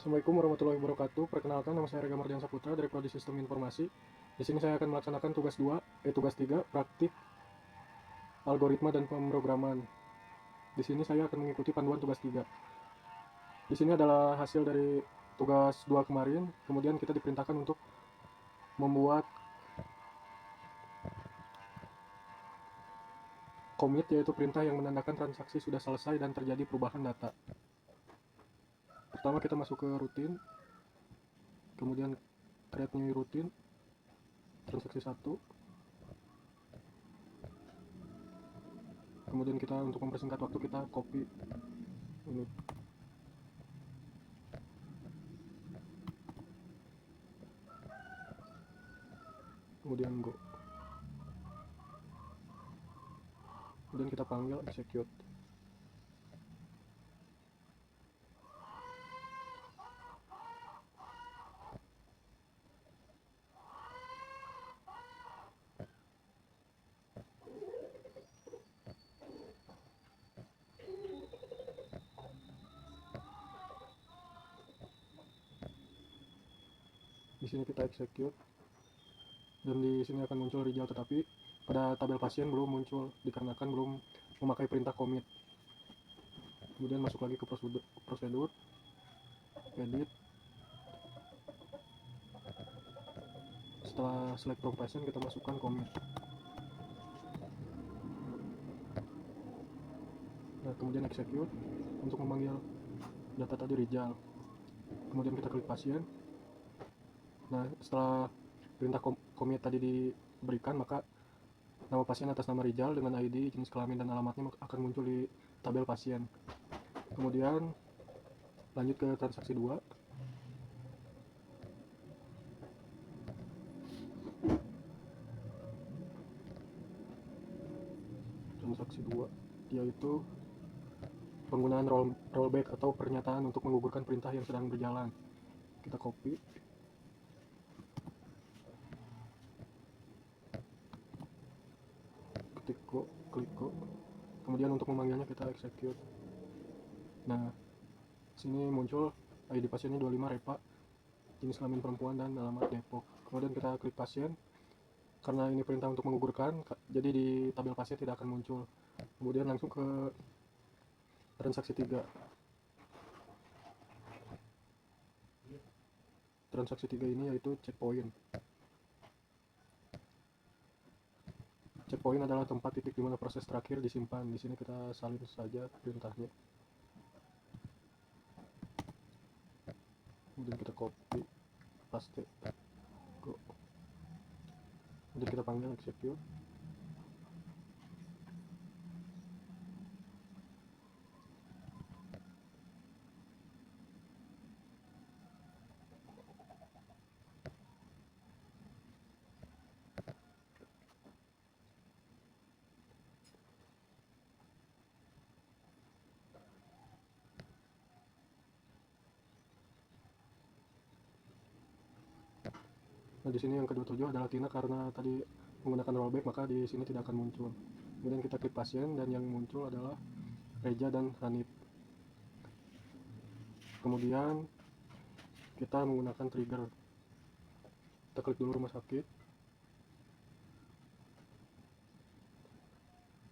Assalamualaikum warahmatullahi wabarakatuh. Perkenalkan, nama saya Rega Mardian Saputra dari Prodi Sistem Informasi. Di sini saya akan melaksanakan tugas 3, praktik algoritma dan pemrograman. Di sini saya akan mengikuti panduan tugas 3. Di sini adalah hasil dari tugas 2 kemarin. Kemudian kita diperintahkan untuk membuat commit, yaitu perintah yang menandakan transaksi sudah selesai dan terjadi perubahan data. Pertama kita masuk ke rutin, kemudian create new rutin, transaksi 1. Kemudian kita untuk mempersingkat waktu kita copy ini. Kemudian go. Kemudian kita panggil execute. Di sini kita execute dan di sini akan muncul result, tetapi pada tabel pasien belum muncul dikarenakan belum memakai perintah commit. Kemudian masuk lagi ke prosedur, edit. Setelah select from patient kita masukkan commit. Nah, kemudian execute untuk memanggil data tadi result. Kemudian kita klik pasien. Nah, setelah perintah commit tadi diberikan, maka nama pasien atas nama Rizal dengan ID, jenis kelamin, dan alamatnya akan muncul di tabel pasien. Kemudian lanjut ke transaksi 2. Transaksi 2 yaitu penggunaan rollback atau pernyataan untuk menggugurkan perintah yang sedang berjalan. Kita copy. Ketik go, klik go. Kemudian untuk memanggilnya kita execute. Nah, sini muncul ID pasiennya 25 Repa, jenis kelamin perempuan, dan alamat Depok. Kemudian kita klik pasien. Karena ini perintah untuk menggugurkan, jadi di tabel pasien tidak akan muncul. Kemudian langsung ke transaksi 3. Transaksi 3 ini yaitu checkpoint. Checkpoint adalah tempat titik di mana proses terakhir disimpan. Di sini kita salin saja perintahnya. Kemudian kita copy, paste, go. Kemudian kita panggil execute. Nah, di sini yang ke-27 adalah Tina, karena tadi menggunakan rollback maka di sini tidak akan muncul. Kemudian kita klik pasien dan yang muncul adalah Reja dan Hanif. Kemudian kita menggunakan trigger. Kita klik dulu rumah sakit.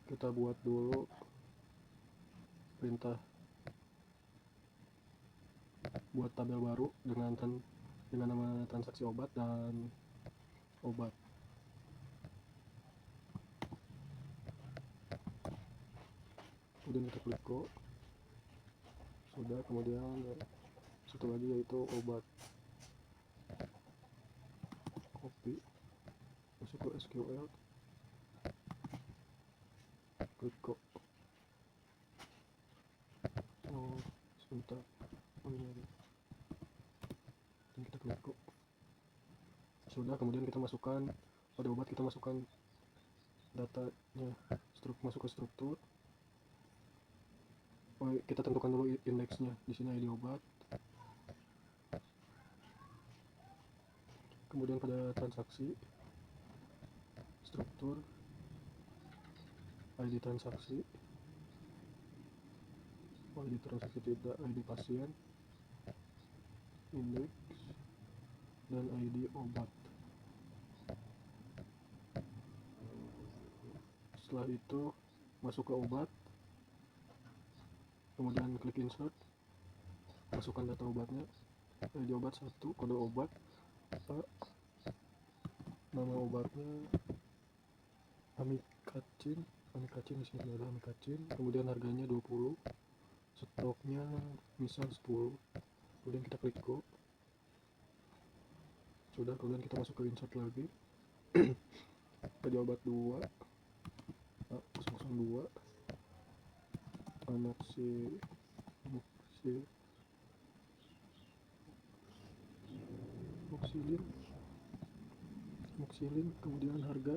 Kita buat dulu perintah buat tabel baru dengan nama transaksi obat dan obat. Kemudian kita klik go. Sudah. Kemudian satu lagi yaitu obat. Copy, masuk ke SQL, klik go. Oh, sebentar. Oh, ini ada. Dan kita klik go. Sudah. Kemudian kita masukkan pada obat, kita masukkan datanya, masuk ke struktur. Oh, kita tentukan dulu indeksnya. Di sini ID obat. Kemudian pada transaksi, struktur, ID transaksi, ID transaksi tidak, ID pasien. indeks, dan ID obat. Setelah itu masuk ke obat, kemudian klik insert, masukkan data obatnya, ID obat 1, kode obat A, nama obatnya amikacin di sini ada amikacin, kemudian harganya 20, stoknya misal 10, kemudian kita klik go. Sudah, kemudian kita masuk ke insert lagi. ID obat 2 A002, moksilin, kemudian harga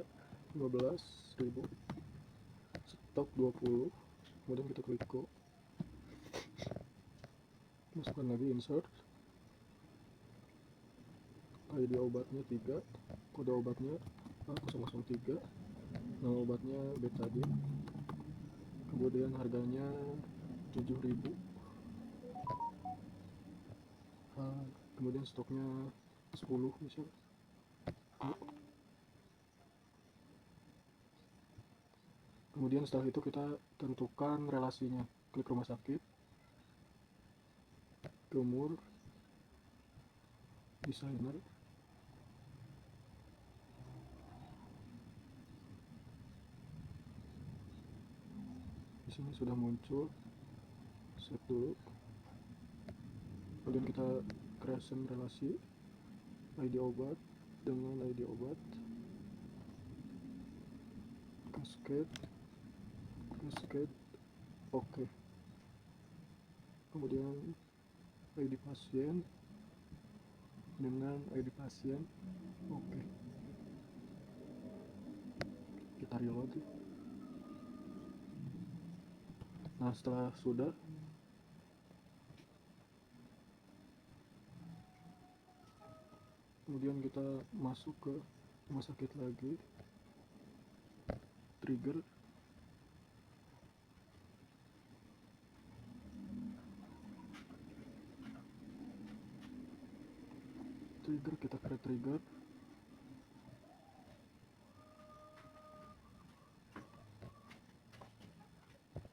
15.000, stok 20, kemudian kita klik go. Masukkan lagi insert, ID obatnya 3, kode obatnya A003, nama obatnya betadine, kemudian harganya 7.000, kemudian stoknya 10 misal. Kemudian setelah itu kita tentukan relasinya, klik rumah sakit, umur, desainer, di sini sudah muncul, set dulu, kemudian kita creation relasi ID obat dengan ID obat, cascade, oke. Kemudian ID pasien dengan ID pasien, oke. Kita reload. Nah, setelah sudah, kemudian kita masuk ke rumah sakit lagi, trigger, kita create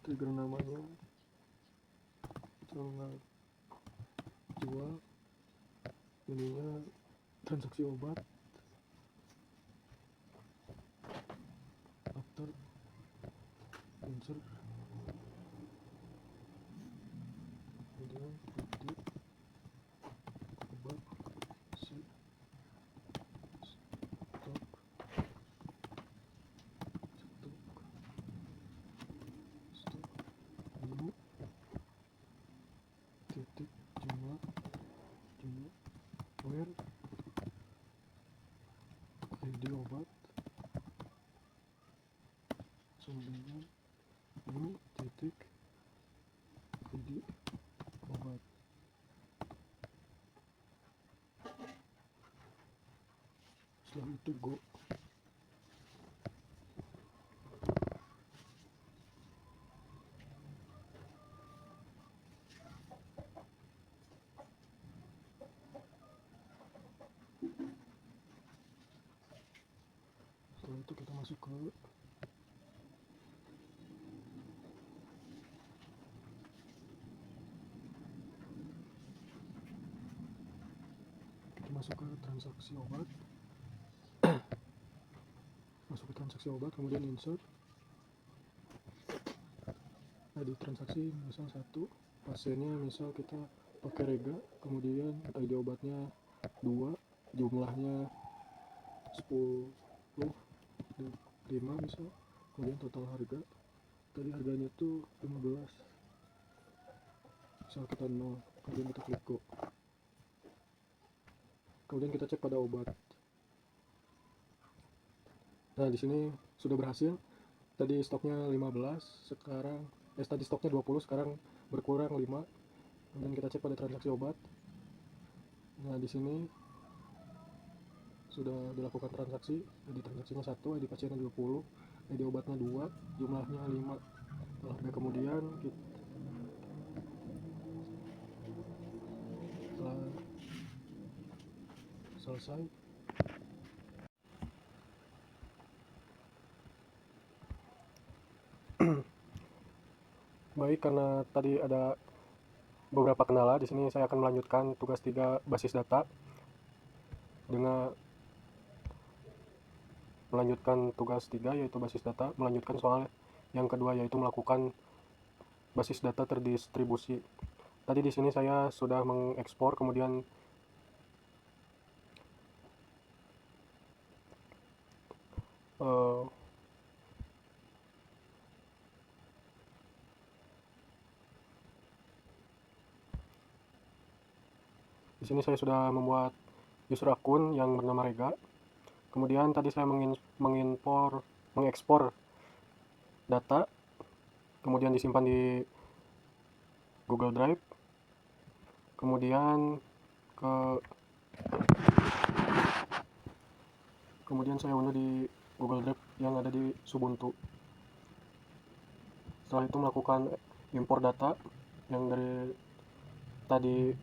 trigger namanya sangat jual, ininya transaksi obat, after insert, kemudian titik obat si stok dulu, titik jumlah where ID obat 9 ini titik ID obat. Setelah itu go. Setelah itu kita masuk ke transaksi obat, kemudian insert ID transaksi, misal 1, pasiennya misal kita pakai Rega, kemudian ID obatnya 2, jumlahnya 10, 5 misal, kemudian total harga tadi harganya tuh 15, misal kita 0, kemudian kita klik go. Kemudian kita cek pada obat. Nah, di sini sudah berhasil. Tadi stoknya 15, sekarang tadi stoknya 20, sekarang berkurang 5. Kemudian kita cek pada transaksi obat. Nah, di sini sudah dilakukan transaksi. ID transaksinya 1, ID pasiennya 20, ID obatnya 2, jumlahnya 5. Harga kemudian setelah selesai. Baik, karena tadi ada beberapa kendala, di sini saya akan melanjutkan tugas 3 basis data dengan melanjutkan tugas 3 yaitu basis data, melanjutkan soal yang kedua yaitu melakukan basis data terdistribusi. Tadi di sini saya sudah mengekspor, kemudian di sini saya sudah membuat user akun yang bernama Rega. Kemudian tadi saya mengekspor data, kemudian disimpan di Google Drive. Kemudian saya unduh di Google Drive yang ada di Ubuntu. Setelah itu melakukan impor data yang dari tadi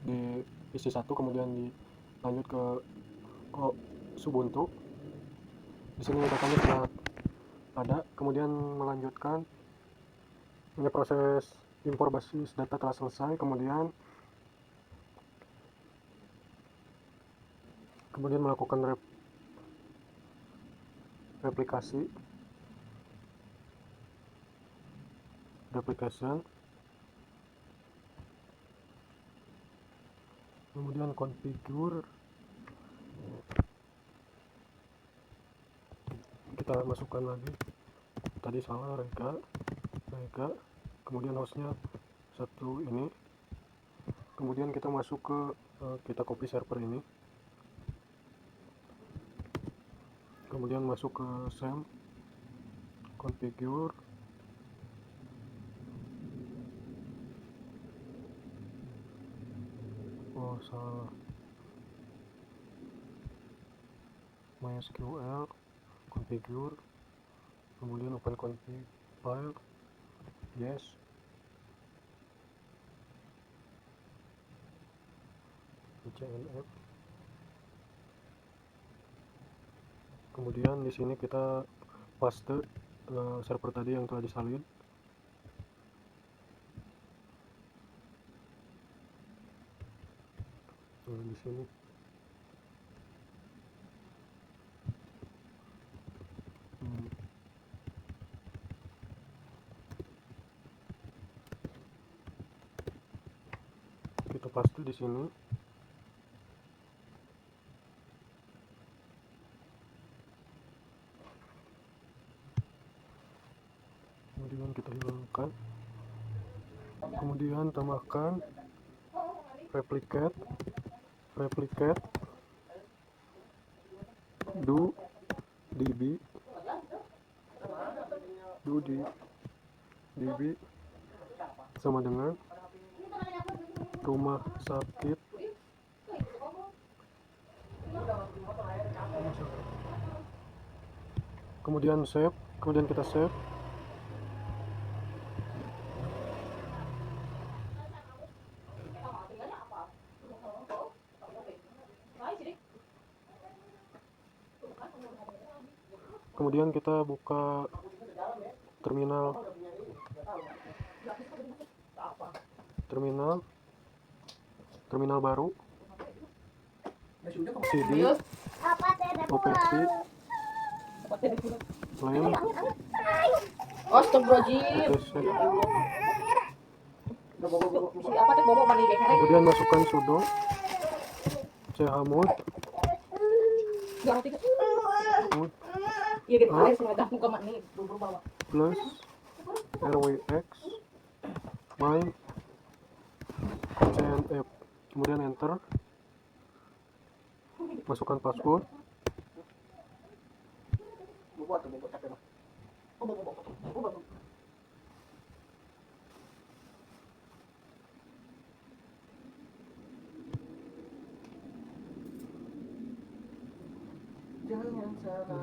di PC1, kemudian dilanjut ke Ubuntu. Di sini datanya sudah ada, kemudian melanjutkan proses impor basis data telah selesai, kemudian melakukan replication, kemudian configure, kita masukkan lagi, tadi salah, Rega, kemudian hostnya satu ini, kemudian kita masuk ke kita copy server ini, kemudian masuk ke SAM, configure, salah, MySQL, configure, kemudian open config file, yes, CNF, kemudian di sini kita paste server tadi yang telah disalin. Di sini kita paste di sini. Kemudian kita hilangkan, kemudian tambahkan replicate do db sama dengan rumah sakit, kemudian save, kemudian kita save. Kemudian kita buka terminal baru, cd opt lem kemudian masukkan sudo chmod plus rwx my cnf, kemudian enter, masukkan password,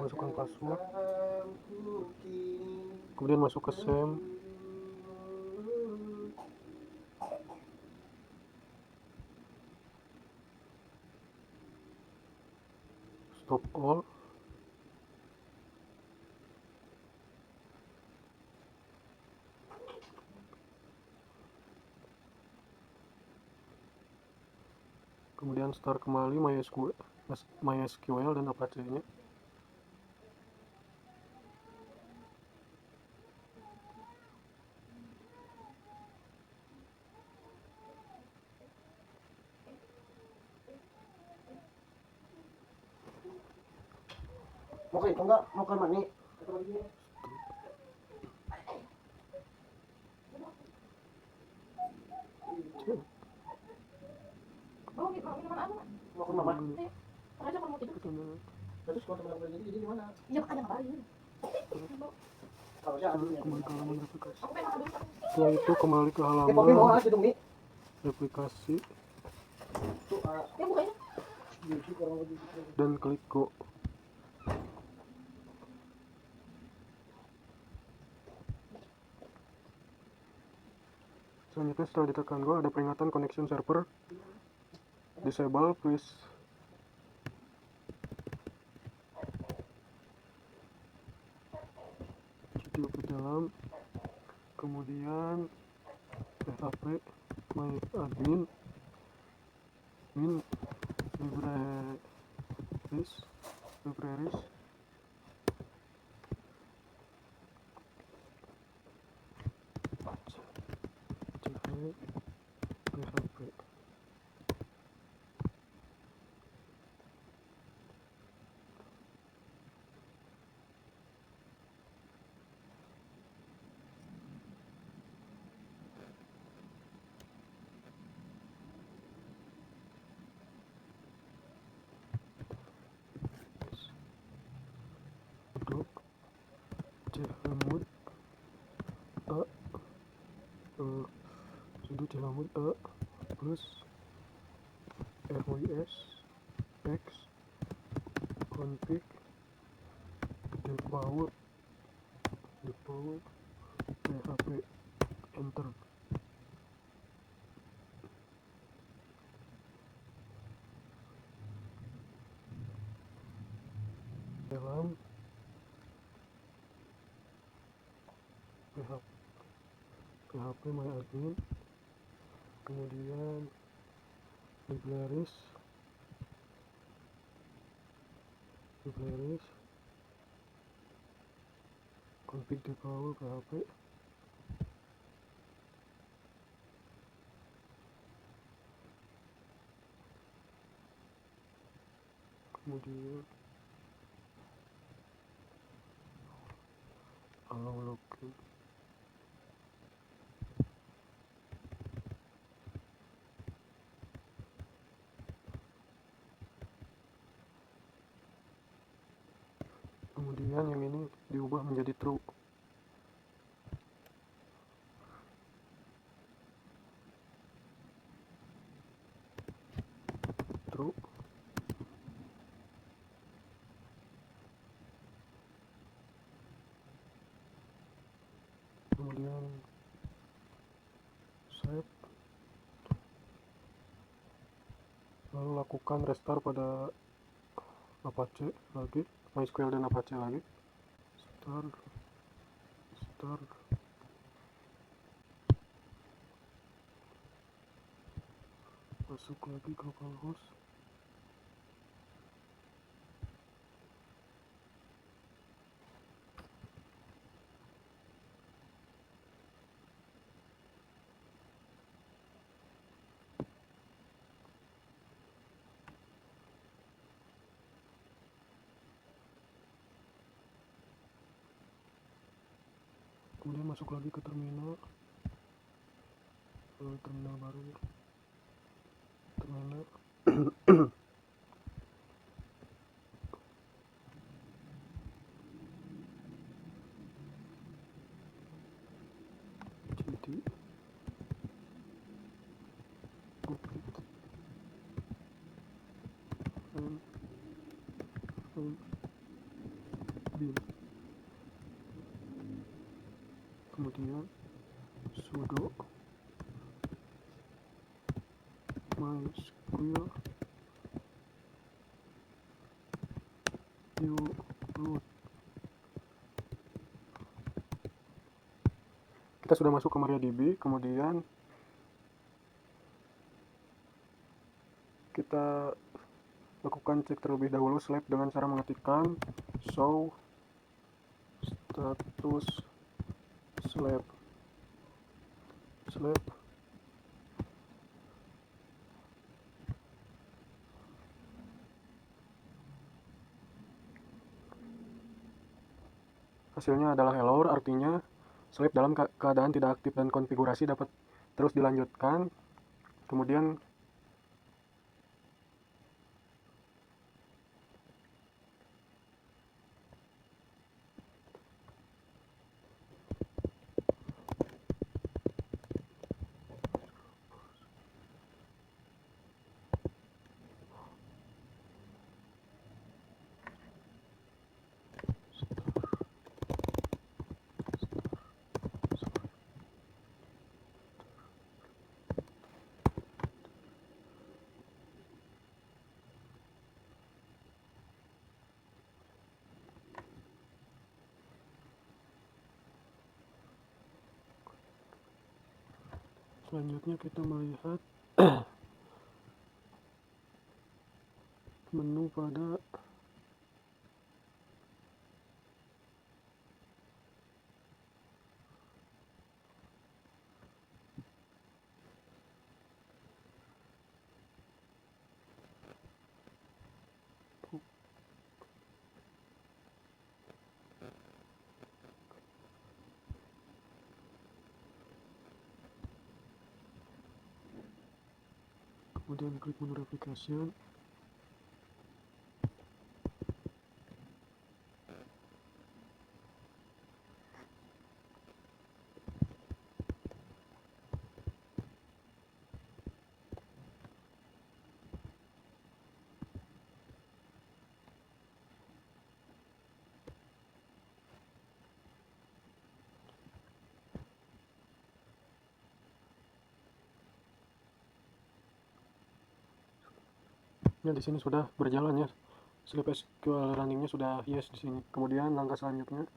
masukkan password, kemudian masuk ke SAM, stop all, kemudian start kembali MySQL dan Apache-nya. Oke, enggak mau ke mani. Mau ke mama. Terus kalau teman jadi di mana? Iya makanya ngapain? Kalau saya Kembali adunya. ke halaman replikasi. Setelah itu kembali ke Kopi mau halaman aja dong, Mi. replikasi Tuh, Ya bukanya. YouTube orang lagi. dan klik go. Selanjutnya setelah ditekan go ada peringatan connection server disable, please video ke dalam, kemudian php my admin min libraries php. Untuk chmod a sudo chmod a plus rys x config depower php, enter. Dalam php my admin, kemudian libraries config depower php, kemudian allow login. Kemudian yang ini diubah menjadi true. True. Kemudian save. Lalu lakukan restart pada Apache lagi, MySQL dan Apache lagi. Start. Masuk lagi ke localhost. Kemudian masuk lagi ke terminal baru ya. Terminal jadi bin, kemudian sudo MySQL kita sudah masuk ke MariaDB, kemudian kita lakukan cek terlebih dahulu slab dengan cara mengetikkan show status slab. Hasilnya adalah error, artinya slab dalam keadaan tidak aktif dan konfigurasi dapat terus dilanjutkan. Kemudian selanjutnya kita melihat menu pada kemudian klik menu application. Ya, di sini sudah berjalan ya. Slip SQL runningnya sudah yes di sini. Kemudian langkah selanjutnya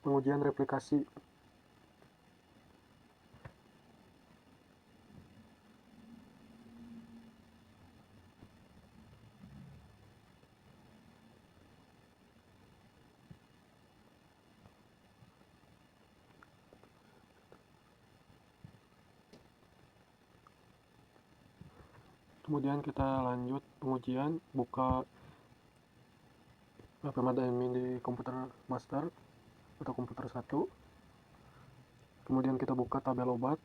pengujian replikasi. Kemudian kita lanjut pengujian, buka Pemada admin di komputer master atau komputer 1. Kemudian kita buka tabel obat.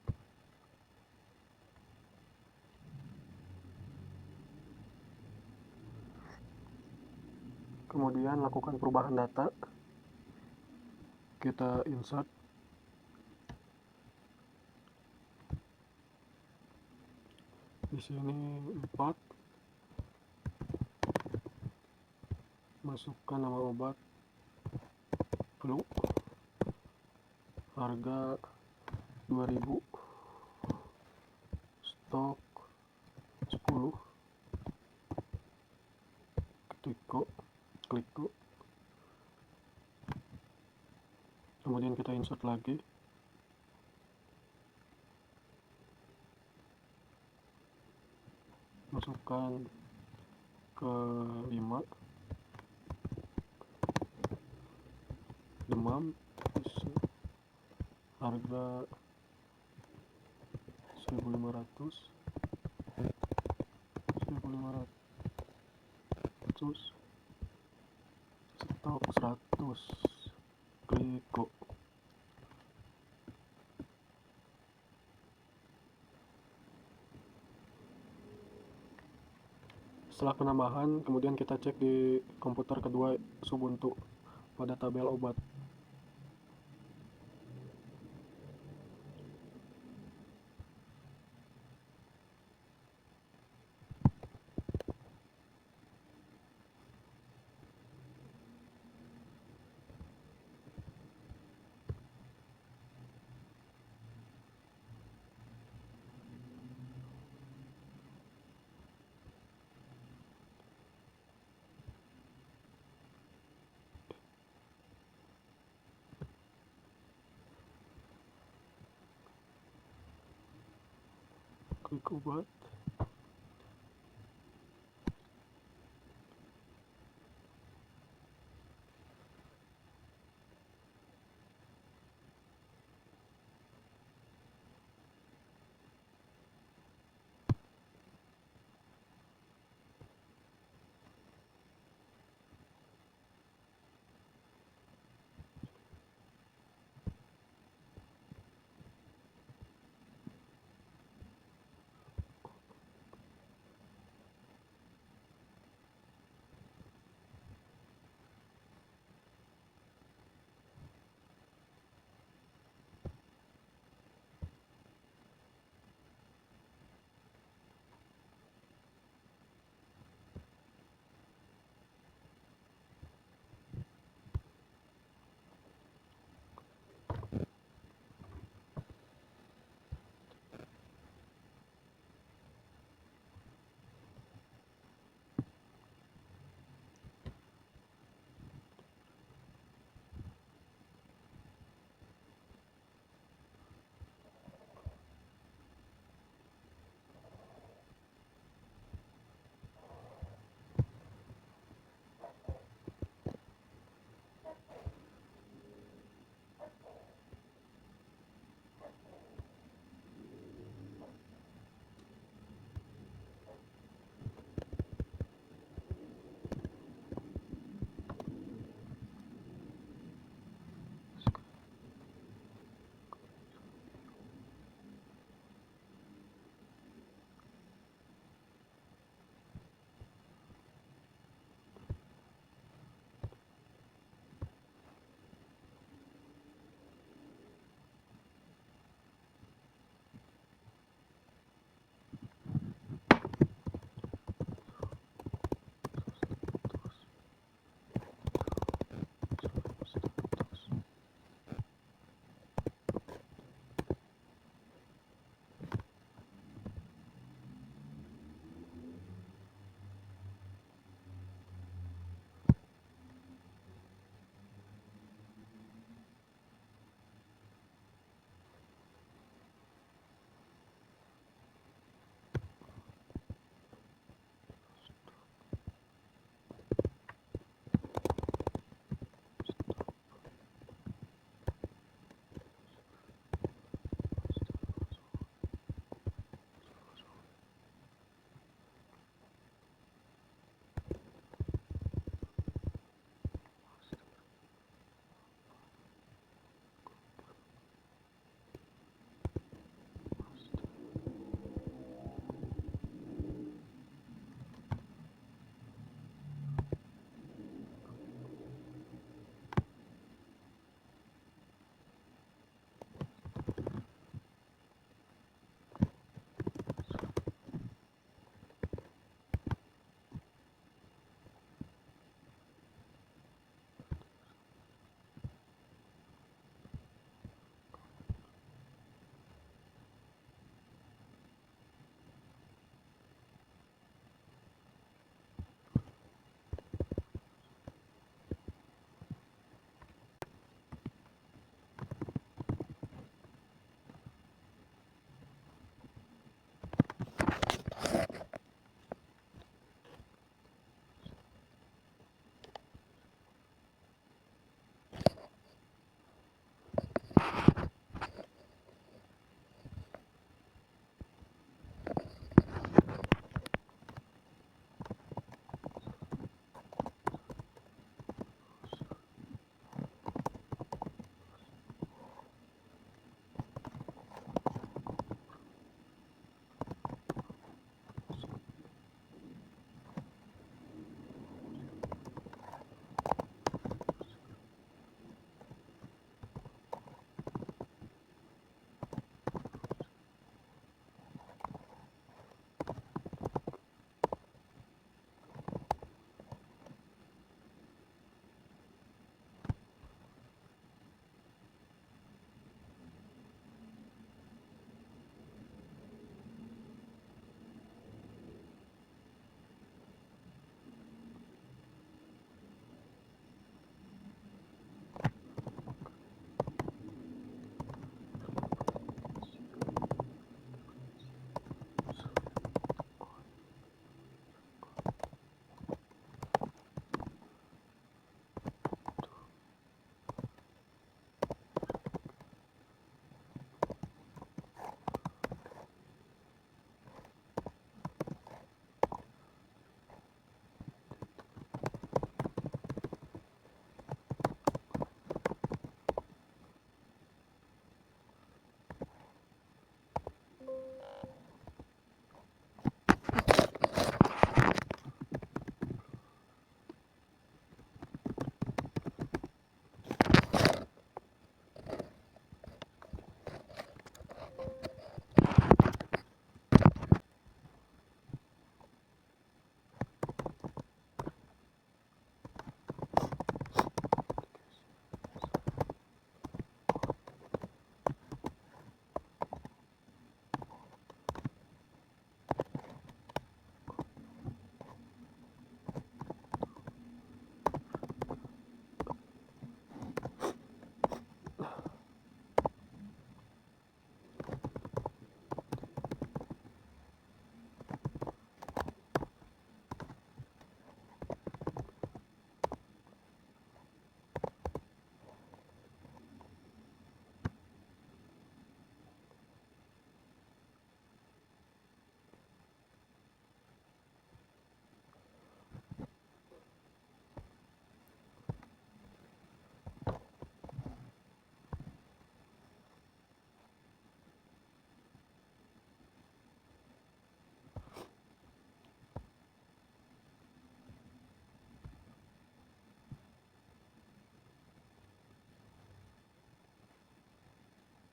Kemudian lakukan perubahan data. Kita insert. Di sini 4. Masukkan nama obat, flu, harga 2000, stok 10, klik go. Kemudian kita insert lagi. Masukkan ke 5, demam, harga 1500, stok 100, klik go. Setelah penambahan, kemudian kita cek di komputer kedua Ubuntu pada tabel obat. quick obat.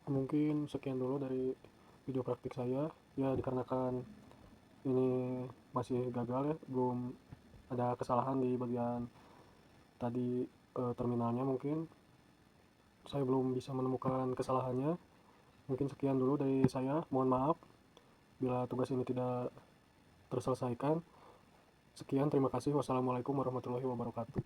Mungkin sekian dulu dari video praktik saya ya, dikarenakan ini masih gagal ya, belum ada kesalahan di bagian tadi terminalnya. Mungkin saya belum bisa menemukan kesalahannya. Mungkin sekian dulu dari saya, mohon maaf bila tugas ini tidak terselesaikan. Sekian, terima kasih. Wassalamualaikum warahmatullahi wabarakatuh.